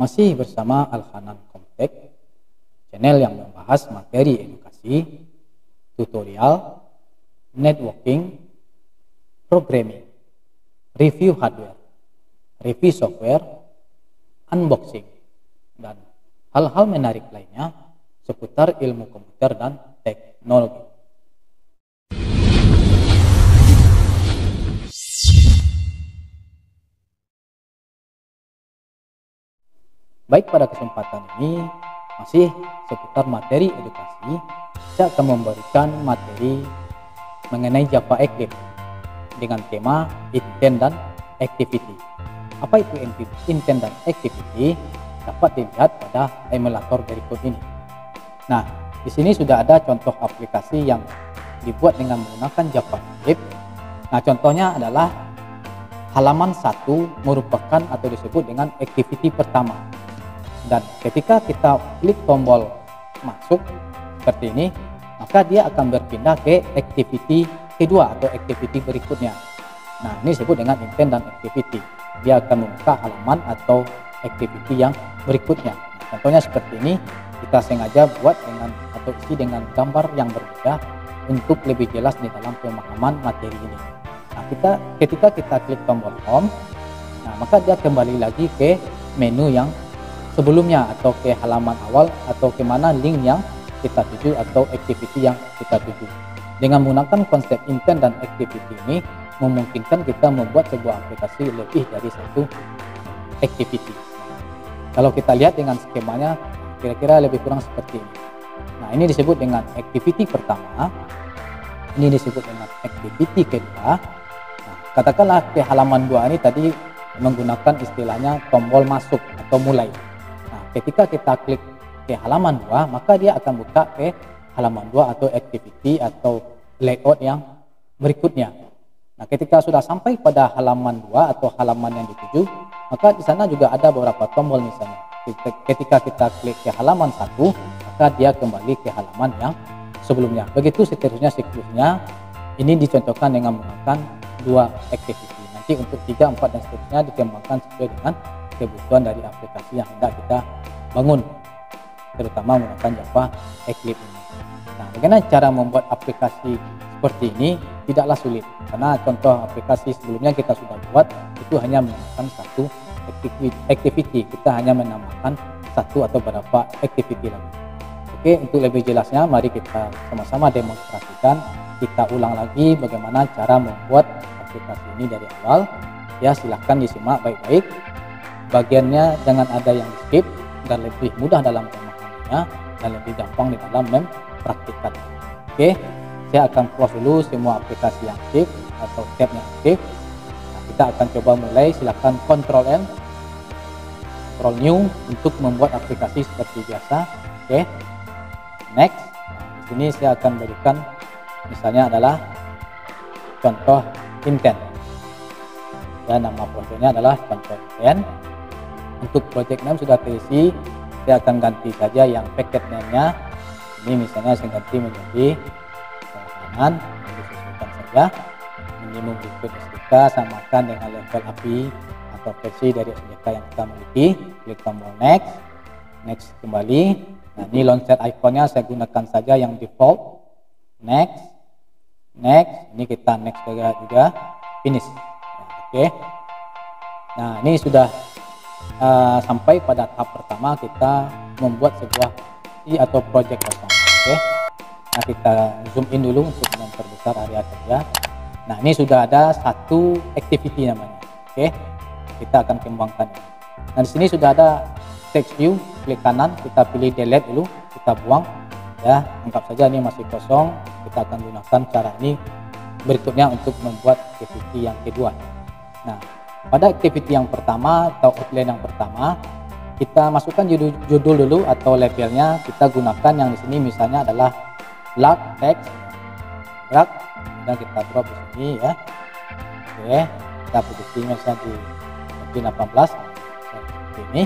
Masih bersama Al-Hanan Komtek, channel yang membahas materi edukasi, tutorial, networking, programming, review hardware, review software, unboxing, dan hal-hal menarik lainnya seputar ilmu komputer dan teknologi. Baik, pada kesempatan ini masih seputar materi edukasi, saya akan memberikan materi mengenai Java Eclipse dengan tema intent dan activity. Apa itu intent dan activity? Dapat dilihat pada emulator berikut ini. Nah, di sini sudah ada contoh aplikasi yang dibuat dengan menggunakan Java Eclipse. Nah, contohnya adalah halaman 1 merupakan atau disebut dengan activity pertama. Dan ketika kita klik tombol masuk seperti ini, maka dia akan berpindah ke activity kedua atau activity berikutnya. Nah, ini disebut dengan intent dan activity. Dia akan membuka halaman atau activity yang berikutnya. Nah, contohnya seperti ini, kita sengaja buat dengan atau isi dengan gambar yang berbeda untuk lebih jelas di dalam pemahaman materi ini. Nah, ketika kita klik tombol home, nah maka dia kembali lagi ke menu yang sebelumnya atau ke halaman awal atau ke mana link yang kita tuju atau activity yang kita tuju. Dengan menggunakan konsep intent dan activity ini memungkinkan kita membuat sebuah aplikasi lebih dari satu activity. Kalau kita lihat dengan skemanya kira-kira lebih kurang seperti ini. Nah, ini disebut dengan activity pertama, ini disebut dengan activity kedua. Nah, katakanlah ke halaman 2 ini tadi menggunakan istilahnya tombol masuk atau mulai. Ketika kita klik ke halaman 2, maka dia akan buka ke halaman 2 atau activity atau layout yang berikutnya. Nah, ketika sudah sampai pada halaman 2 atau halaman yang dituju, maka di sana juga ada beberapa tombol misalnya. Ketika kita klik ke halaman 1, maka dia kembali ke halaman yang sebelumnya. Begitu seterusnya siklusnya. Ini dicontohkan dengan menggunakan 2 activity. Nanti untuk 3, 4 dan seterusnya dikembangkan sesuai dengan kebutuhan dari aplikasi yang hendak kita bangun, terutama menggunakan Java Eclipse ini. Nah, bagaimana cara membuat aplikasi seperti ini? Tidaklah sulit, karena contoh aplikasi sebelumnya kita sudah buat itu hanya menggunakan satu activity. Kita hanya menambahkan satu atau beberapa activity lagi. Oke, untuk lebih jelasnya mari kita sama-sama demonstrasikan. Kita ulang lagi bagaimana cara membuat aplikasi ini dari awal. Ya, silahkan disimak baik-baik. Bagiannya jangan ada yang skip dan lebih mudah dalam pemahamannya dan lebih gampang di dalam mempraktikkan. Oke, saya akan close dulu semua aplikasi yang aktif atau tab yang aktif. Nah, kita akan coba mulai. Silakan Ctrl N, Ctrl New untuk membuat aplikasi seperti biasa. Oke, next. Nah, di sini saya akan berikan misalnya adalah contoh intent. Dan nama projectnya adalah contoh intent. Untuk project name sudah terisi, saya akan ganti saja yang packet name-nya. Ini misalnya saya ganti menjadi kanan, disesuaikan saja. Minimum request SDK samakan dengan level API atau versi dari SDK yang kita miliki. Klik tombol next, next kembali. Nah, ini launcher iconnya saya gunakan saja yang default. Next, next. Ini kita next juga, finish. Nah, oke. Nah, ini sudah sampai pada tahap pertama kita membuat sebuah atau project kosong. Oke. Nah, kita zoom in dulu untuk memperbesar area kerja. Nah, ini sudah ada satu activity namanya. Oke, kita akan kembangkan. Nah, di sini sudah ada text view. Klik kanan, kita pilih delete dulu, kita buang. Ya, anggap saja ini masih kosong. Kita akan gunakan cara ini berikutnya untuk membuat activity yang kedua. Nah, pada activity yang pertama atau outline yang pertama, kita masukkan judul dulu atau labelnya. Kita gunakan yang di sini misalnya adalah lag text, drag, dan kita drop di sini ya. Oke, kita posisinya misalnya di 18 seperti ini.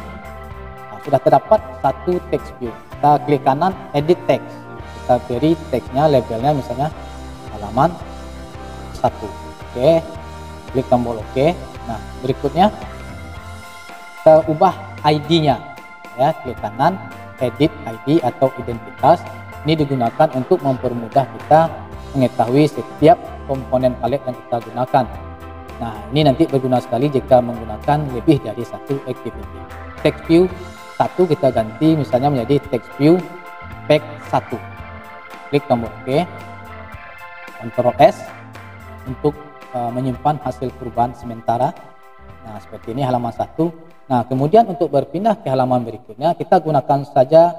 Nah, sudah terdapat satu text view. Kita klik kanan, edit text. Kita beri teksnya, labelnya misalnya halaman 1. Oke, klik tombol OK. Nah, berikutnya kita ubah ID-nya. Ya, klik kanan, edit ID atau identitas. Ini digunakan untuk mempermudah kita mengetahui setiap komponen palette yang kita gunakan. Nah, ini nanti berguna sekali jika menggunakan lebih dari satu activity. Text view 1 kita ganti misalnya menjadi text view pack 1. Klik tombol OK. Ctrl S untuk menyimpan hasil perubahan sementara. Nah, seperti ini halaman 1. Nah, kemudian untuk berpindah ke halaman berikutnya, kita gunakan saja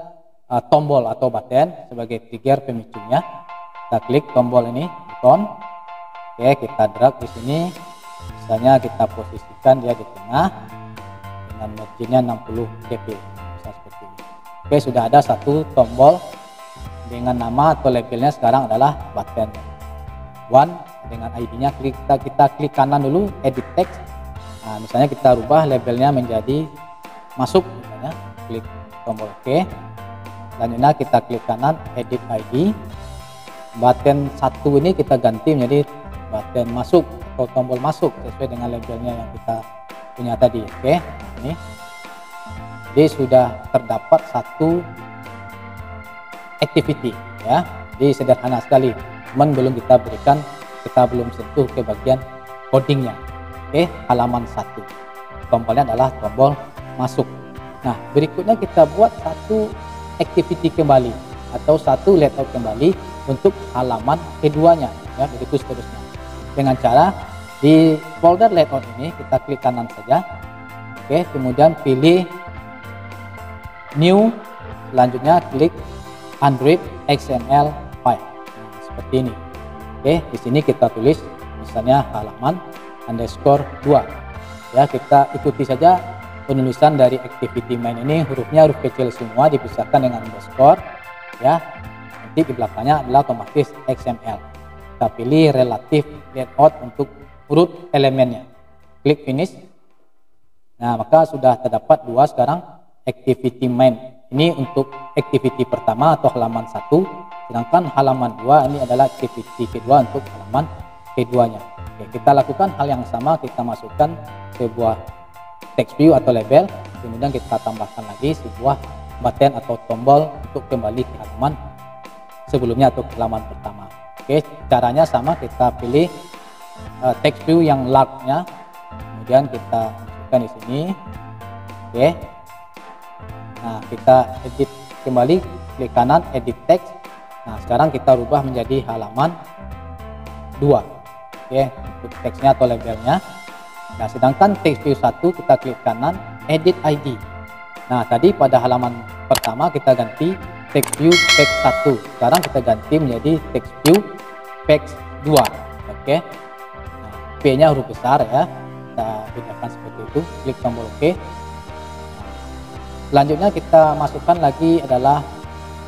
tombol atau button sebagai trigger pemicunya. Kita klik tombol ini, button. Oke, kita drag di sini. Misalnya kita posisikan dia di tengah dengan marginnya 60 dp. Bisa seperti ini. Oke, sudah ada satu tombol dengan nama atau labelnya sekarang adalah button one dengan ID-nya. Kita klik kanan dulu, edit text. Nah, misalnya kita rubah labelnya menjadi masuk, misalnya klik tombol OK. Selanjutnya kita klik kanan, edit ID. Button 1 ini kita ganti menjadi button masuk atau tombol masuk sesuai dengan labelnya yang kita punya tadi. Oke, ini. Jadi sudah terdapat satu activity ya. Jadi sederhana sekali. Cuman belum kita berikan, kita belum sentuh ke bagian codingnya. Oke, halaman 1. Tombolnya adalah tombol masuk. Nah, berikutnya kita buat satu activity kembali atau satu layout kembali untuk halaman keduanya ya, begitu seterusnya. Dengan cara di folder layout ini kita klik kanan saja. Oke, kemudian pilih new, selanjutnya klik Android XML file. Nah, seperti ini. Oke, di sini kita tulis misalnya halaman _2. Ya, kita ikuti saja penulisan dari activity main ini, hurufnya huruf kecil semua dipisahkan dengan underscore ya. Nanti di belakangnya adalah otomatis XML. Kita pilih relative layout untuk urut elemennya. Klik finish. Nah, maka sudah terdapat dua sekarang activity main. Ini untuk activity pertama atau halaman 1, sedangkan halaman 2 ini adalah activity kedua untuk halaman keduanya. Oke, kita lakukan hal yang sama, kita masukkan sebuah text view atau label, kemudian kita tambahkan lagi sebuah button atau tombol untuk kembali ke halaman sebelumnya atau halaman pertama. Oke, caranya sama, kita pilih text view yang large-nya, kemudian kita masukkan di sini. Oke. Nah, kita edit kembali, klik kanan, edit text. Nah, sekarang kita rubah menjadi halaman 2. Oke, untuk teksnya atau labelnya. Nah, sedangkan text view 1 kita klik kanan, edit ID. Nah, tadi pada halaman pertama kita ganti text view pack 1. Sekarang kita ganti menjadi text view pack 2. Oke. Nah, P-nya huruf besar ya. Kita bedakan seperti itu. Klik tombol OK. Selanjutnya kita masukkan lagi adalah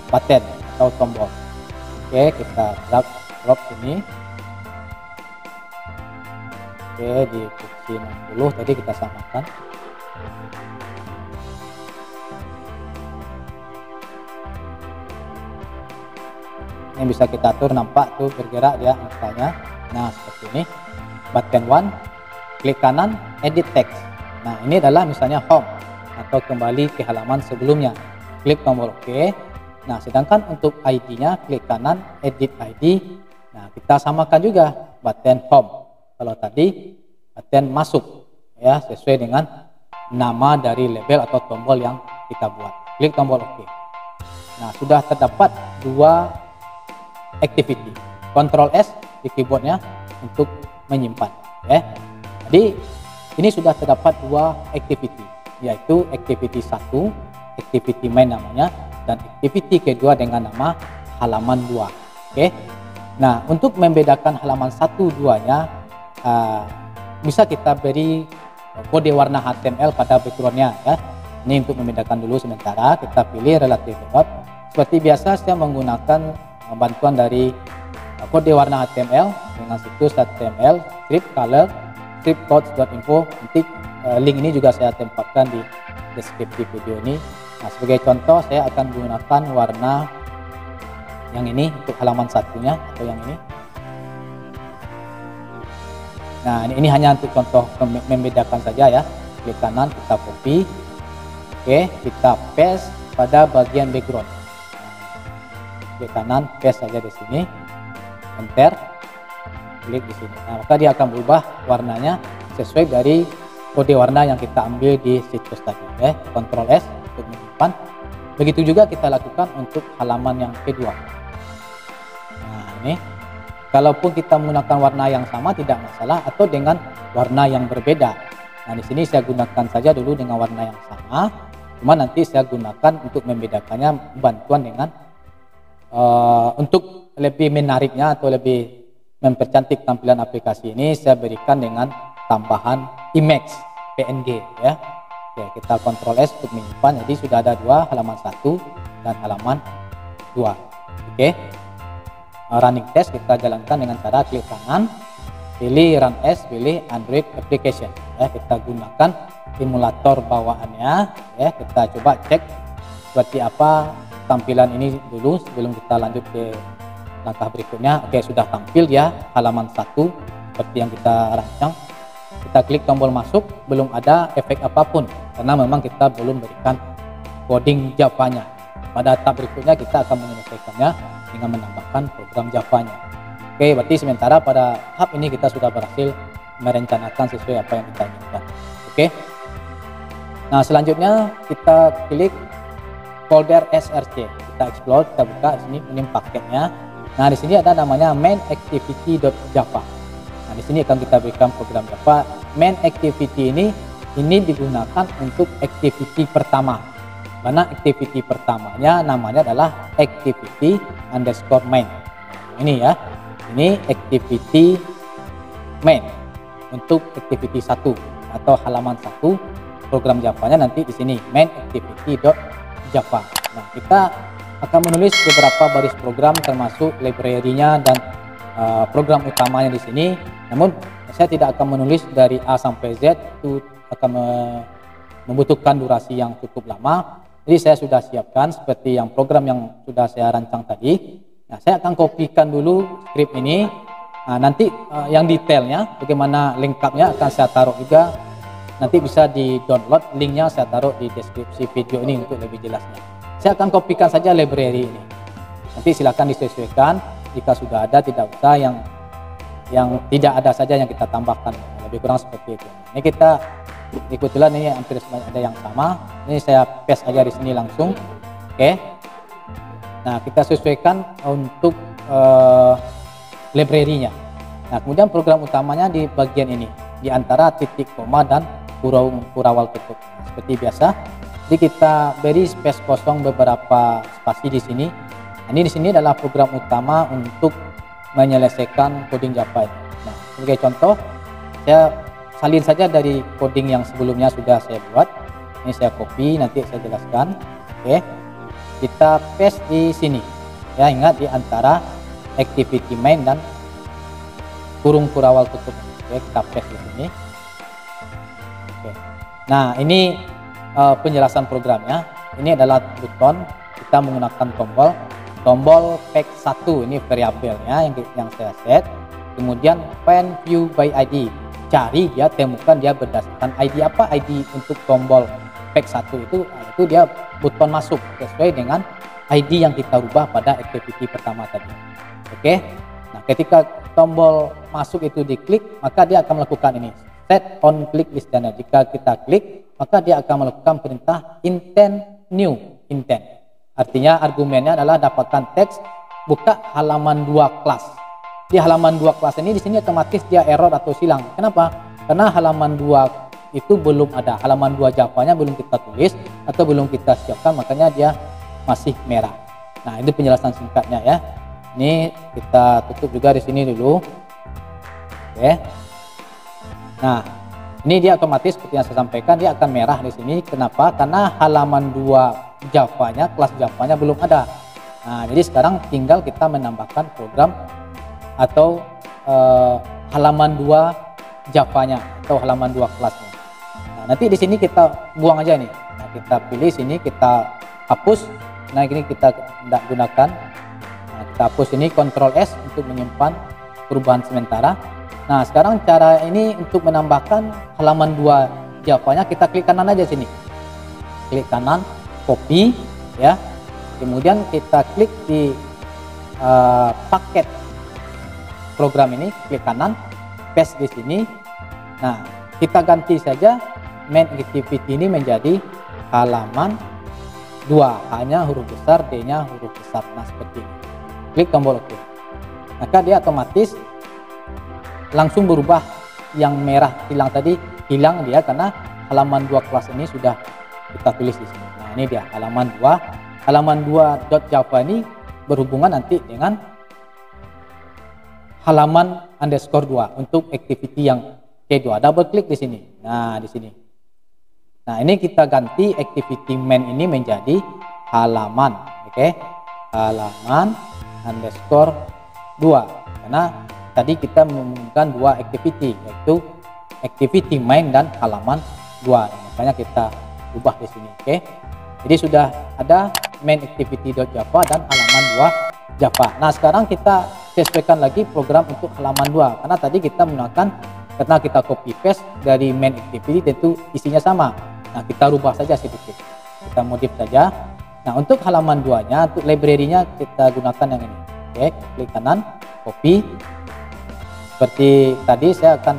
button atau tombol. Oke, kita drop sini. Oke, di posisi 60 tadi kita samakan. Ini bisa kita atur, nampak tuh bergerak dia angkanya. Nah, seperti ini. Button 1, klik kanan, edit text. Nah, ini adalah misalnya home atau kembali ke halaman sebelumnya. Klik tombol OK. Nah, sedangkan untuk ID-nya klik kanan, edit ID. Nah, kita samakan juga button home. Kalau tadi button masuk ya, sesuai dengan nama dari label atau tombol yang kita buat. Klik tombol OK. Nah, sudah terdapat dua activity. Ctrl S di keyboardnya untuk menyimpan ya. Jadi ini sudah terdapat dua activity, yaitu activity 1, activity main namanya, dan activity kedua dengan nama halaman 2. Oke. Nah, untuk membedakan halaman 1 2-nya bisa kita beri kode warna HTML pada backgroundnya ya. Ini untuk membedakan dulu sementara. Kita pilih relative layout. Seperti biasa saya menggunakan bantuan dari kode warna HTML dengan situs HTML script color scriptcodes.info. Nanti link ini juga saya tempatkan di deskripsi video ini. Nah, sebagai contoh saya akan menggunakan warna yang ini untuk halaman satunya atau yang ini. Nah, ini hanya untuk contoh membedakan saja ya. Klik kanan, kita copy. Oke, kita paste pada bagian background. Klik kanan, paste saja di sini, enter, klik di sini. Nah, maka dia akan berubah warnanya sesuai dari kode warna yang kita ambil di situs tadi. Ctrl S untuk menyimpan. Begitu juga kita lakukan untuk halaman yang kedua. Nah, ini kalaupun kita menggunakan warna yang sama tidak masalah, atau dengan warna yang berbeda. Nah, di sini saya gunakan saja dulu dengan warna yang sama. Cuma nanti saya gunakan untuk membedakannya bantuan dengan untuk lebih menariknya atau lebih mempercantik tampilan aplikasi ini, saya berikan dengan tambahan image PNG ya. Oke, kita Ctrl S untuk menyimpan. Jadi sudah ada dua, halaman 1 dan halaman 2. Oke. Running test kita jalankan dengan cara klik kanan, pilih Run as, pilih Android Application. Ya, kita gunakan emulator bawaannya. Ya, kita coba cek seperti apa tampilan ini dulu sebelum kita lanjut ke langkah berikutnya. Oke, sudah tampil ya halaman 1 seperti yang kita rancang. Kita klik tombol masuk, belum ada efek apapun karena memang kita belum berikan coding Java-nya. Pada tahap berikutnya kita akan menyelesaikannya dengan menambahkan program Java-nya. Oke, berarti sementara pada tahap ini kita sudah berhasil merencanakan sesuai apa yang kita inginkan. Oke. Nah, selanjutnya kita klik folder src, kita explore, kita buka di sini, ini paketnya. Nah, di sini ada namanya main activity.java. Nah, di sini akan kita berikan program Java. Main activity ini digunakan untuk activity pertama. Mana activity pertamanya namanya adalah activity underscore main. Ini ya, ini activity main untuk activity 1 atau halaman 1 program Java-nya nanti di sini main activity.java. Nah, kita akan menulis beberapa baris program termasuk library-nya dan program utamanya di sini. Namun saya tidak akan menulis dari A sampai Z, itu akan membutuhkan durasi yang cukup lama. Jadi saya sudah siapkan seperti yang program yang sudah saya rancang tadi. Nah, saya akan kopikan dulu script ini. Nah, nanti yang detailnya bagaimana lengkapnya akan saya taruh juga. Nanti bisa di download, linknya saya taruh di deskripsi video ini untuk lebih jelasnya. Saya akan kopikan saja library ini. Nanti silakan disesuaikan. Jika sudah ada, tidak usah yang tidak ada saja yang kita tambahkan. Lebih kurang seperti itu. Ini kita kebetulan ini hampir ada yang sama. Ini saya paste aja di sini langsung. Oke. Nah, kita sesuaikan untuk library-nya. Nah, kemudian program utamanya di bagian ini, di antara titik koma dan kurawal tutup. Nah, seperti biasa. Jadi kita beri space kosong beberapa spasi di sini. Nah, ini di sini adalah program utama untuk menyelesaikan coding Java ini. Nah, sebagai contoh, saya salin saja dari coding yang sebelumnya sudah saya buat. Ini saya copy, nanti saya jelaskan. Oke, kita paste di sini. Ya, ingat di antara activity main dan kurawal tutup. Oke, kita paste di sini. Oke. Nah, ini penjelasan programnya. Ini adalah button, kita menggunakan tombol pack 1, ini variabelnya yang saya set. Kemudian find view by ID, cari dia, temukan dia berdasarkan ID. Apa ID untuk tombol pack 1 itu dia button masuk sesuai dengan ID yang kita rubah pada activity pertama tadi. Oke. Nah, ketika tombol masuk itu diklik, maka dia akan melakukan ini, set on click listener. Jika kita klik, maka dia akan melakukan perintah intent new intent. Artinya argumennya adalah dapatkan teks, buka halaman 2 kelas. Di halaman 2 kelas ini di sini otomatis dia error atau silang. Kenapa? Karena halaman 2 itu belum ada. Halaman 2 Java-nya belum kita tulis atau belum kita siapkan, makanya dia masih merah. Nah, ini penjelasan singkatnya ya. Ini kita tutup juga di sini dulu. Oke. Nah, ini dia otomatis seperti yang saya sampaikan, dia akan merah di sini. Kenapa? Karena halaman 2 Java-nya, kelas Java-nya belum ada. Nah, jadi sekarang tinggal kita menambahkan program atau halaman 2 Java-nya atau halaman 2 kelasnya. Nah, nanti di sini kita buang aja nih. Nah, kita pilih sini, kita hapus. Nah, ini kita tidak gunakan. Nah, kita hapus ini, Ctrl S untuk menyimpan perubahan sementara. Nah, sekarang cara ini untuk menambahkan halaman 2 Java-nya, kita klik kanan aja sini. klik kanan, copy ya. Kemudian kita klik di paket program ini, klik kanan, paste di sini. Nah, kita ganti saja main activity ini menjadi halaman 2, hanya huruf besar, D-nya huruf besar. Nah, seperti ini. Klik tombol OK. Maka dia otomatis langsung berubah, yang merah hilang tadi hilang dia karena halaman 2 kelas ini sudah kita tulis di sini. Nah, ini dia halaman 2. Halaman 2.java ini berhubungan nanti dengan halaman _2 untuk activity yang C2. Double klik di sini. Nah, di sini. Nah, ini kita ganti activity main ini menjadi halaman. Oke. Halaman _2. Karena tadi kita menggunakan 2 activity, yaitu activity main dan halaman 2. Makanya kita ubah di sini. Oke. Jadi sudah ada main activity.java dan halaman 2 Java. Nah, sekarang kita sesuaikan lagi program untuk halaman 2, karena tadi kita menggunakan, karena kita copy paste dari main activity tentu isinya sama. Nah, kita rubah saja sedikit, kita modif saja. Nah, untuk halaman 2-nya, untuk library-nya kita gunakan yang ini. Oke, klik kanan, copy. Seperti tadi saya akan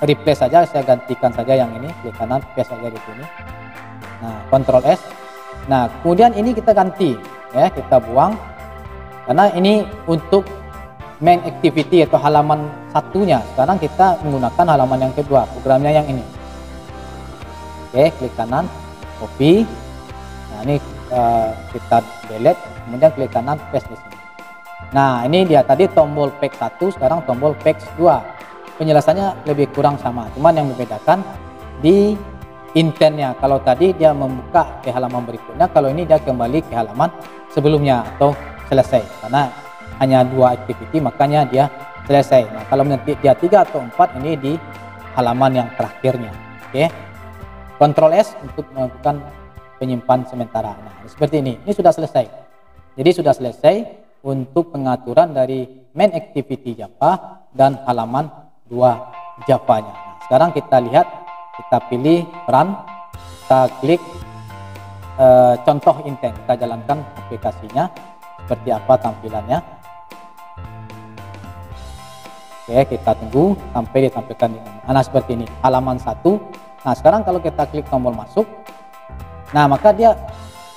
replace saja, saya gantikan saja yang ini, klik kanan, paste saja di sini. Nah, Ctrl S. Nah, kemudian ini kita ganti ya, kita buang karena ini untuk main activity atau halaman satunya. Sekarang kita menggunakan halaman yang kedua, programnya yang ini. Oke, klik kanan, copy. Nah, ini kita delete, kemudian klik kanan, paste di sini. Nah, ini dia tadi tombol paste 1, sekarang tombol paste 2. Penjelasannya lebih kurang sama, cuman yang membedakan di intentnya. Kalau tadi dia membuka ke halaman berikutnya, kalau ini dia kembali ke halaman sebelumnya atau selesai, karena hanya 2 activity makanya dia selesai. Nah, kalau nanti dia 3 atau 4, ini di halaman yang terakhirnya. Oke, Ctrl S untuk melakukan penyimpan sementara. Nah, seperti ini sudah selesai. Jadi sudah selesai untuk pengaturan dari main activity Java dan halaman 2 Java-nya. Nah, sekarang kita lihat, kita pilih run, kita klik contoh intent, kita jalankan aplikasinya seperti apa tampilannya. Oke, kita tunggu sampai ditampilkan dengan nah seperti ini, halaman 1. Nah, sekarang kalau kita klik tombol masuk, nah maka dia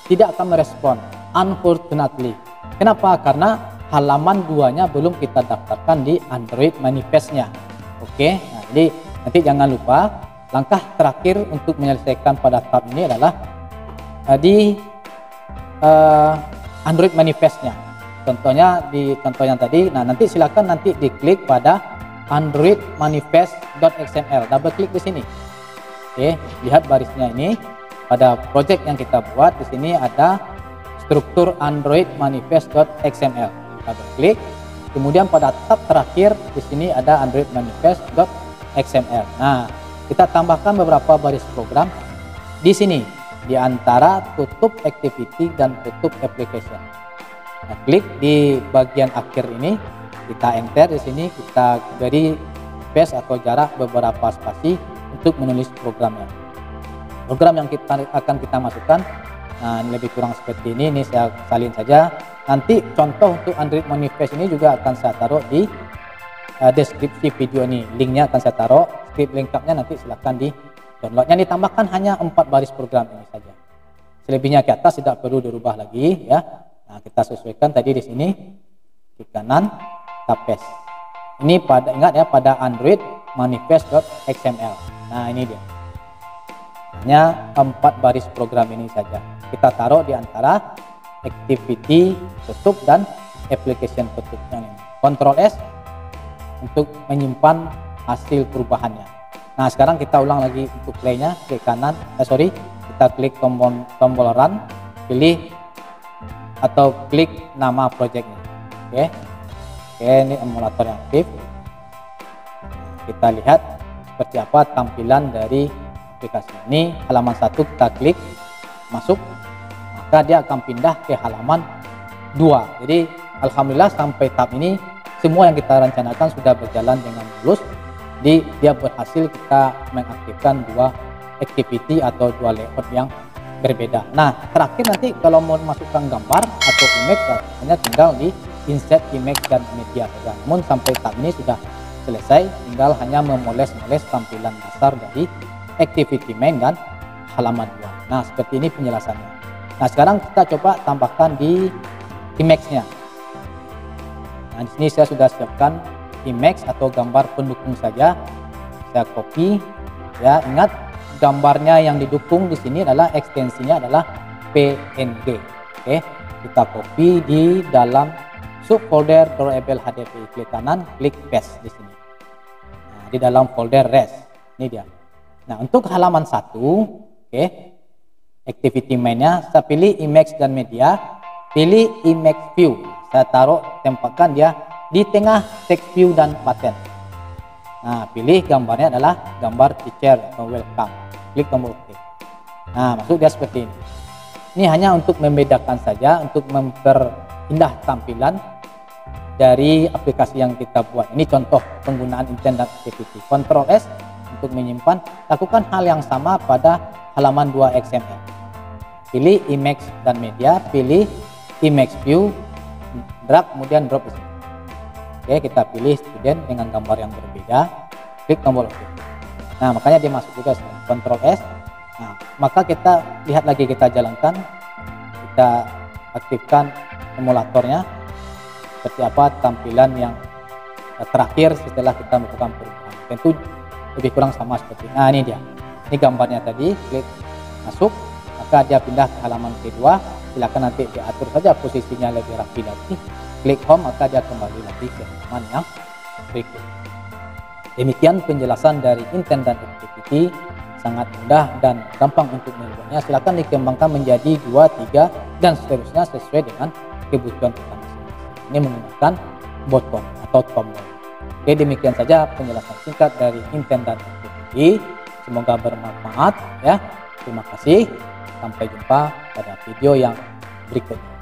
tidak akan merespon, unfortunately. Kenapa? Karena halaman 2-nya belum kita daftarkan di Android manifestnya. Oke, nah, jadi nanti jangan lupa, langkah terakhir untuk menyelesaikan pada tab ini adalah di Android manifestnya. Contohnya di contoh yang tadi. Nah, nanti silakan nanti diklik pada Android manifest.xml. Double klik di sini. Oke, lihat barisnya ini. Pada project yang kita buat di sini ada struktur Android manifest.xml. Double klik. Kemudian pada tab terakhir di sini ada Android manifest.xml. Nah, kita tambahkan beberapa baris program di sini, di antara tutup activity dan tutup application. Nah, klik di bagian akhir ini, kita enter di sini, kita beri space atau jarak beberapa spasi untuk menulis programnya. Program yang akan kita masukkan, nah ini lebih kurang seperti ini saya salin saja. Nanti contoh untuk Android manifest ini juga akan saya taruh di deskripsi video ini, linknya akan saya taruh, skrip lengkapnya nanti silahkan di download. Yang ditambahkan hanya 4 baris program ini saja, selebihnya ke atas tidak perlu dirubah lagi ya. Nah, kita sesuaikan tadi di sini, klik kanan, kita paste. Ini pada, ingat ya, pada Android manifest.xml. Nah, ini dia, hanya 4 baris program ini saja kita taruh di antara activity tutup dan application tutupnya ini. Ctrl S untuk menyimpan hasil perubahannya. Nah, sekarang kita ulang lagi untuk playnya, klik kanan, kita klik tombol run, pilih atau klik nama projectnya. Oke, ini emulator yang aktif. Kita lihat seperti apa tampilan dari aplikasi ini. Halaman 1 kita klik masuk, maka dia akan pindah ke halaman 2. Jadi alhamdulillah sampai tab ini semua yang kita rencanakan sudah berjalan dengan mulus. Jadi dia berhasil kita mengaktifkan 2 activity atau dua layout yang berbeda. Nah, terakhir nanti kalau mau masukkan gambar atau image, hanya tinggal di insert image dan media saja. Namun sampai saat ini sudah selesai, tinggal hanya memoles-moles tampilan dasar dari activity main dan halaman 2. Nah, seperti ini penjelasannya. Nah, sekarang kita coba tambahkan di image-nya. Nah, di sini saya sudah siapkan image atau gambar pendukung saja. Saya copy, ya, ingat gambarnya yang didukung di sini adalah ekstensinya adalah PNG. Oke, kita copy di dalam subfolder drawable HDPI, klik kanan, klik paste di sini. Nah, di dalam folder res, ini dia. Nah, untuk halaman 1, oke, activity mainnya saya pilih image dan media, pilih image view, saya taruh tempatkan dia di tengah text view dan button. Nah, pilih gambarnya adalah gambar teacher atau welcome, klik tombol OK. Nah, masuk dia seperti ini. Ini hanya untuk membedakan saja, untuk memperindah tampilan dari aplikasi yang kita buat. Ini contoh penggunaan intended activity. Ctrl S untuk menyimpan, lakukan hal yang sama pada halaman 2 XML. Pilih image dan media, pilih image view, drag kemudian drop di sini. Oke, kita pilih student dengan gambar yang berbeda, klik tombol OK. Nah, makanya dia masuk juga, Ctrl S. Nah, maka kita lihat lagi, kita jalankan, kita aktifkan emulatornya, seperti apa tampilan yang terakhir setelah kita melakukan perubahan. Tentu lebih kurang sama seperti ini. Nah, ini dia, ini gambarnya tadi, klik masuk, maka dia pindah ke halaman kedua. Silakan nanti diatur saja posisinya lebih rapi lagi, klik home, maka dia kembali lagi ke halaman yang berikut. Demikian penjelasan dari intended activity, sangat mudah dan gampang untuk membuatnya. Silakan dikembangkan menjadi 2, 3 dan seterusnya sesuai dengan kebutuhan kita masing-masing. Ini menggunakan button atau tombol. Oke, demikian saja penjelasan singkat dari intended activity. Semoga bermanfaat ya. Terima kasih. Sampai jumpa pada video yang berikutnya.